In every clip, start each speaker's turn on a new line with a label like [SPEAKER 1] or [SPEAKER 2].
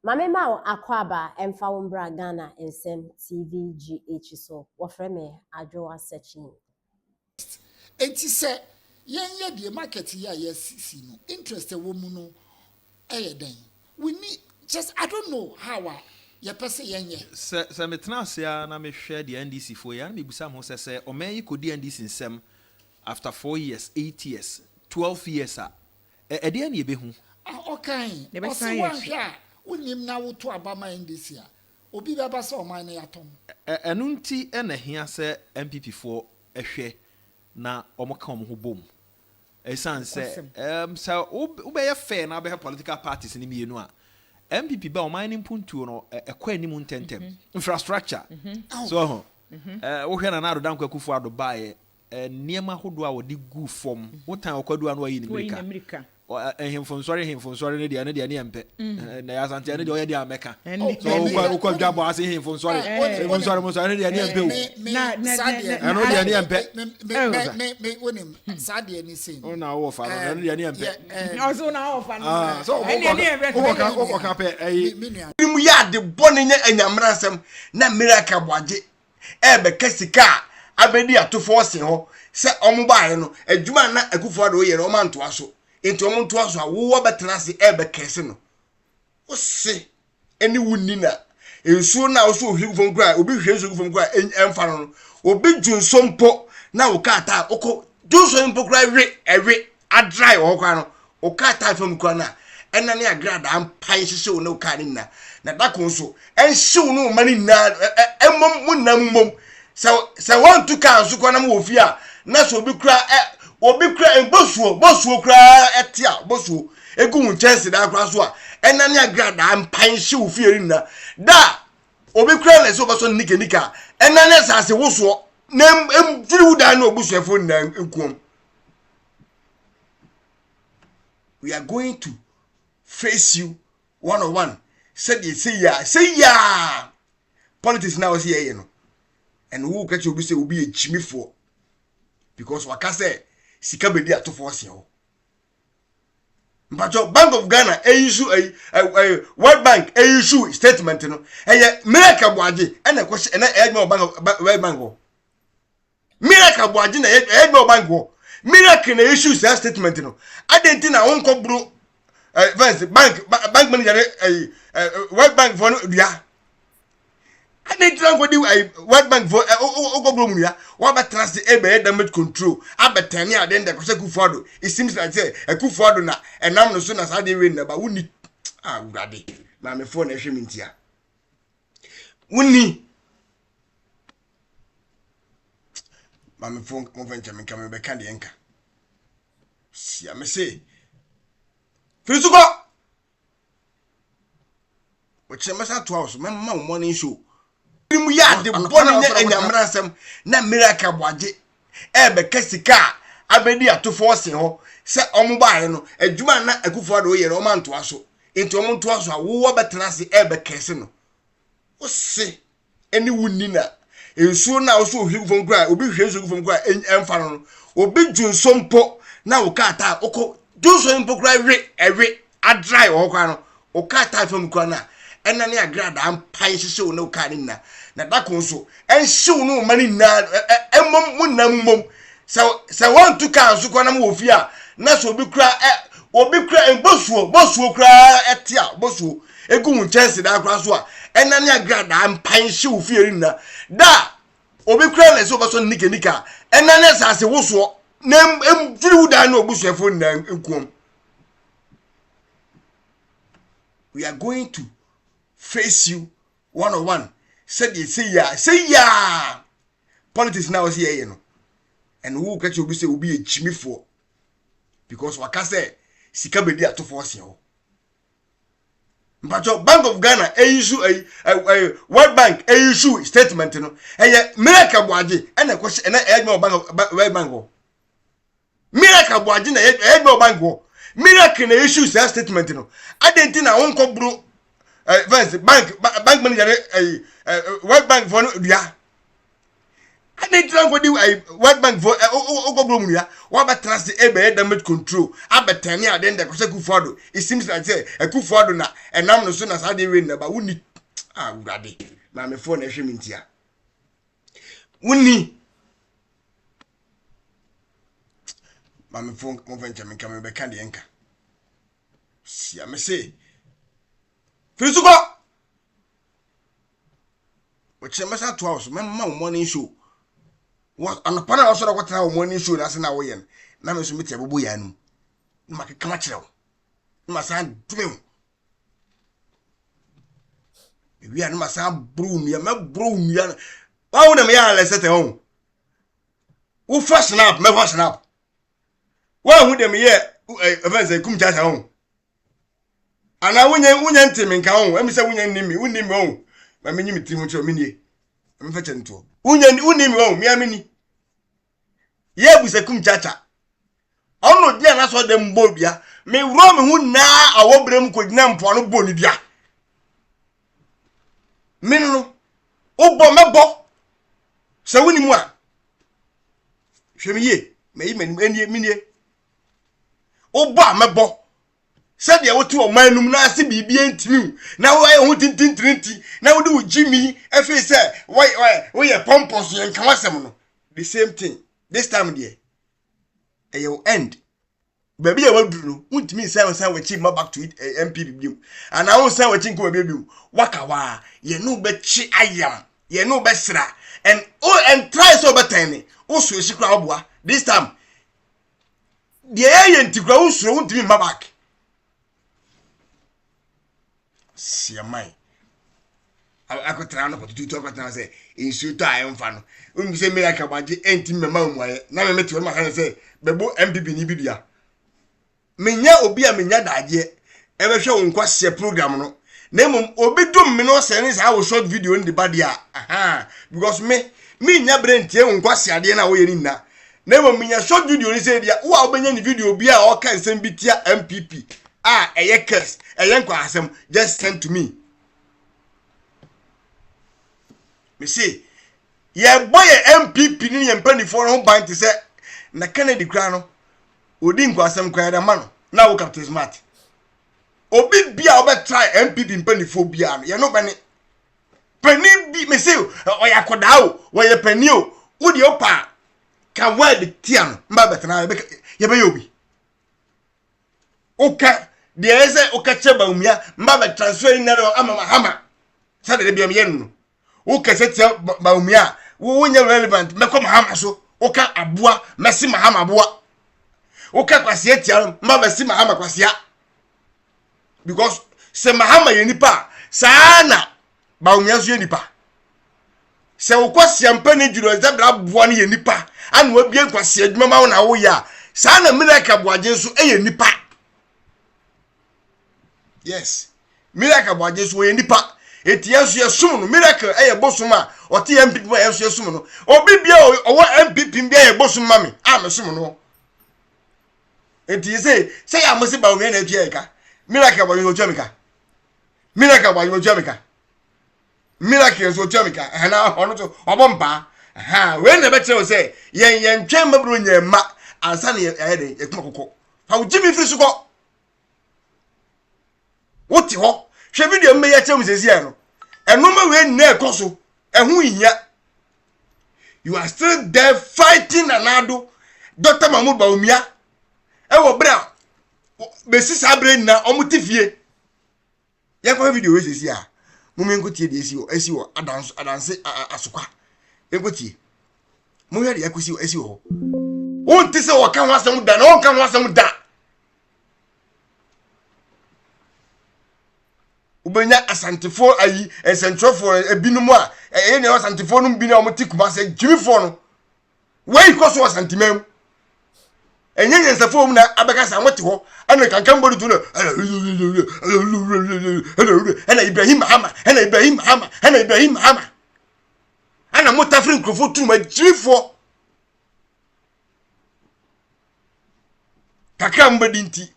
[SPEAKER 1] Mame Mao Akwaba Emfa Umbra Ghana Nsem TVGH so wafreme adwoa searching.
[SPEAKER 2] Enti se yenye the market here yes no interest woman no den. We need just I don't know how your person yenye.
[SPEAKER 3] Se metena sia na me hwe the NDC for ya na me busa ho se oman yi kodi NDC nsem after 4 years, 8 years, 12 years e de na ye behu.
[SPEAKER 2] Okay. Osi wan hwa unim na wo to abama NDC a. Obi beba se oman na yatom.
[SPEAKER 3] Enu nti na hia se NPP for ehwe na omoka omo ho bom. Esan se so ubeye fair na be political parties ni mienu a NPP ba oman ni mpuntuo no ekwa ni mu ntentem infrastructure so wo hwe na na adodan kwakufu ado bae niema hodo a wodi gu fom wotan okwadu anu ayi ni America hemfonsori ne dia ne empe na ya sante ne dia oye dia meka so ukwa dwabo ase hemfonsori ne dia ne empe
[SPEAKER 2] na sadie
[SPEAKER 3] eno dia ne empe
[SPEAKER 2] me wonim sadie ni sin
[SPEAKER 3] o na wo fa no dia ne empe
[SPEAKER 4] also na wo fa no
[SPEAKER 3] so o ka pe ayi
[SPEAKER 5] mu ya de bone nya anyamransam na miracle boaje ebe kasika abedi atofo ose ho se omubae no adwuma na akufo ado ye no manto aso enti omonto aso a wo betena se ebe kese no o se eni wunni na ensuo na wo so ohwegufo nkura obi hwe gufo nkura emfa no obi dwunsompo na wo kata oko dwunsompo kura ewe adrai wo kwa no o kata fam kwa na ena ne agrada ampan hyehye wo no ka ni na dako nso enhyew no mani na emmom munam se want to can so kwa na mo ofia na so obi kura bosuo kura etia bosuo egu mu chance da kura so a ena ne agrada ampan hye ofie ni na da obi kura na so boso nika ena ne sase woso na emfiri da na obusuafo na enkuom. We are going to face you one-on-one. Say ya. Politics now is here, you know. And who catch you say will be a chimney for because what can say sika bedi ato force you. But your Bank of Ghana issue a World Bank issue statement no. And miracle boaje and a question and a bank. Miracle boaje na e bank. Miracle na issue statement no. I didn't think I won't come bro. Bank manager World Bank for dia. I didn't think what do World Bank for go bro ya. What about trust the damage control? I bet 10 years then the Kufuado. It seems like say a Kufuado na and now no soon as I did win but we need ready. My phone is mintia. Uni my phone convention coming back candy anchor. See, I may say. Fisuko! Which I must have 2 hours, my morning show. You ya the bonnet and Yamransam, na miracle boaje. Ebe Kessika, Abedi to force ho, set Omubaino, a Jumana, a good for the year, Oman to us. Into Oman to us, who were better Ebe Cassino. What say? Any woundina. You soon now so you from Gra, will be here from Gra and Emfanon, will be June Sompo, now Kata, Oko. Do so in pokra every adrai okano o kata from kwana ena ne agrada ampan hyehye no kanina na dako nso enhyew no mani na emmom munam se want to can so kwana mo ofia na so obi kra bosuo kra etia bosuo egu mu chance da kra so a ena ne agrada ampan hyehye ofie na da obi kra na so boso nika ena ne sase woso emfiri da na obusuafo na enkuom. We are going to face you one-on-one. Say ya. Politics now is here, you know. And who catch you say will be a chimney for because what can say sika bedi ato force you. But your Bank of Ghana issue a World Bank issue statement no. And miracle boaje and a question and a Bank of World Bank. Miracle boaje na e bank miracle na issue statement no. I didn't think I won't come bro. Bank manager World Bank for dia. I need to go do a World Bank for Ogobumia, what about trust the damage control? I bet 10 years then the Kufado. It seems like a Kufado now, and now as soon as I did win, but we need Daddy, my phone is here. Wuni. My phone convention coming back candy anchor. See, I may say. Physical. Which I must have 2 hours, my morning show. What on the panel also what our morning show that's in our way. Now, Miss Mitty, boy, and make a catcher. You must hand to me. We are not some broom, you are broom, you are. Why would I set home? Who fasten up, me fasten up. Why would them here events they come just home? And I wouldn't tell me, let me say, we name me home. My mini Timothy Mini. I'm fetching to. Unim home, me a mini. Ye was a cum chacha. I'm not dear, that's what them bobia. Me Roman who now our brim could name for no bonidia. Minno. Oh, bomb. So winning one. Show me ye, may many. Oh, bomb my bo. Said there were 2 of my luminasi be into. Now I want it in 20. Now do Jimmy, if he said, why, we are pompous and Kawasamono. The same thing. This time, dear. And you'll end. Baby, I will do. Won't me say, with him back to it, NPP blue. And I won't say what you go, baby. Wakawa, ye no bet she I am. Ye no best. And try so better. Also, she crowd. This time, the air to grow so won't be my back. See I could try not to talk and say, in suit I am fan. When say me like a budget, ain't in my mouth. Now I met you on my hand say, Bebo MPP Nibidia. Minya Obia Minya Daddy, ever show on quasi program. No, name Obidum Mino Sense. I will short video in the body. Aha, because me brain tear on quasi Adiana way in na. Name me a short video. He said, who are being the video be all kinds of MPP. A yakers, a young quasam just sent to me. Me say, yeah, boy, MPP and penny for home bind to say, na Kennedy Crano, Udin quasam quite a man. Now Captain Smart. Obi be our try MPP in penny for beyond. You're not penny. Penny be me say, or ya could out, where your penny, would your pa can wear the tian, Babette and I make Yabayobi. Okay. There is a Okachaba umia, Maba transferring Nero Amahama. Saturday be a yen. Oka set Baumia, who when you're relevant, Macom Hamaso, Oka Abua, Massima Hamabua. Oka Quasiet, Maba Sima Hama Quasia. Because Semahama Yenipa, Sana Baumias Yenipa. So Quasiam Penny Judo, that blood one Yenipa, and will be a Quasiet Mamma on our ya. Sana Milaka Boajensu a Yenipa. Yes. Miracle boy just way nipa. Etias ya sumu miracle eh bosuma or TMP boy ya sumu no. Obi bia o MPP bia ya bosuma me. Am sumu no. Enti say I must ba we na tia ka. Miracle boy yo jamika. Miracle boy yo jamika. Miracle so jamika. Na ono to obompa. Aha, we na be tell say yen twem mabro nyema ansa na eh de ekmakoko. Ha wo jimi fi so ko. What ho hwe video me ya chem sesi no enoma we na ekoso ehu ihia you are still there fighting anado Dr. Mahmoud Baumia e wo bra besi sabre na omutifie ya ko video we sesi a mumi nkotie de esi wo adanse asokwa enkotie mu ya de yakosi esi wo won tise wo kan wasam da na won kan wasam da ubenya asantefo ayi esentrofo ebinumu a ne asantefo no bi na omotiku se jimifo no wey koso asantimam enyenye nsefo mu na abekasa wote ho ana kankan bodu tu no ana Ibrahim Hama ana motafrin krofo tu ma jimifo kakam badinti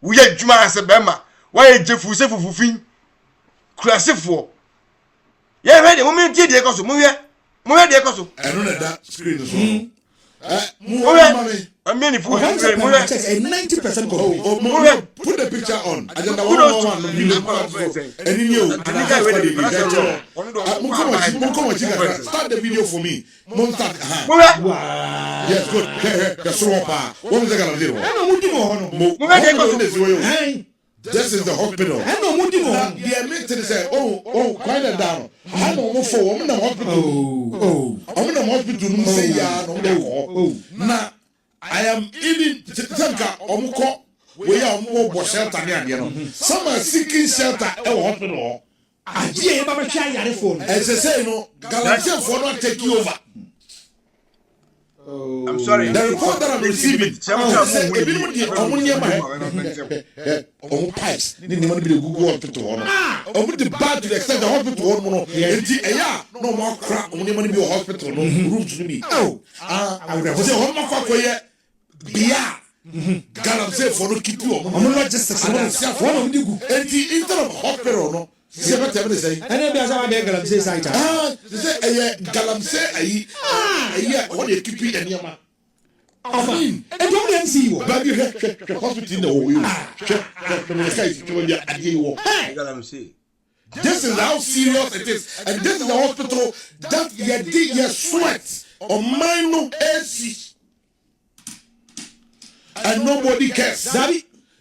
[SPEAKER 5] uya djuma asebema why jefu se fufufin kurasefo ye hwe de moment die de koso mu hwe Mo ya de koso.
[SPEAKER 6] Eno na da screen so.
[SPEAKER 5] Mo ya. I mean if we
[SPEAKER 4] 90%
[SPEAKER 6] Oh, put the picture on. Agenda 111 and you and I have ready that. Start the video for me. Mom start. Wow. Yes, good. That's so far. What is that going to do? This is the hospital. I know what you want. The admitted say, quiet down. I know what for. I'm in the hospital. I'm in the hospital. No say ya. No. Now I am even Tanka Omuko. We are more shelter near. Some are seeking shelter at the hospital. I gave a child phone. As I say, no, Galatia for not take you over.
[SPEAKER 5] I'm sorry.
[SPEAKER 6] The report that I'm receiving. Pipes. Didn't want to be the Google hospital. The bad to the extent the hospital. No more crap. Only money be a hospital. No room to me. I would have said, "Home of Koya." Bia. Galam say for no keep you. I'm not just one of you. And instead of hospital, no. See what I'm saying?
[SPEAKER 4] And then there's a big Galam says,
[SPEAKER 6] Galam say, what you keep it and Yama. I mean,
[SPEAKER 4] and don't see you.
[SPEAKER 6] But you have hospital in the whole
[SPEAKER 5] Galam say.
[SPEAKER 6] This is how serious it is. And this is the hospital that you dig your sweat on minor AC. And nobody cares.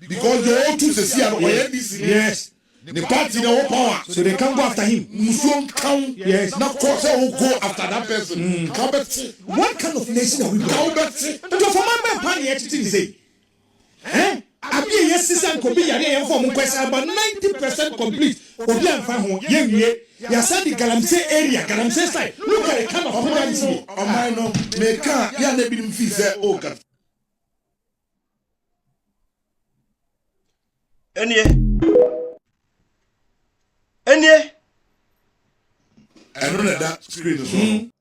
[SPEAKER 6] Because you all choose to see an ONDC.
[SPEAKER 4] Yes.
[SPEAKER 6] The party no power.
[SPEAKER 4] So they can't go after him.
[SPEAKER 6] Muslim count.
[SPEAKER 4] Yes.
[SPEAKER 6] Now course will go after that person.
[SPEAKER 4] What kind of nation are we going? But for my party, actually say, I be a yes, sister, could be a form question about 90% complete. Obi and Faho, you said the Galamsey area, Galamsey side. Look at the kind of humanity.
[SPEAKER 6] Oh, my no, make a ya never been fees. Oh, God.
[SPEAKER 5] Any.
[SPEAKER 6] I don't know that screen.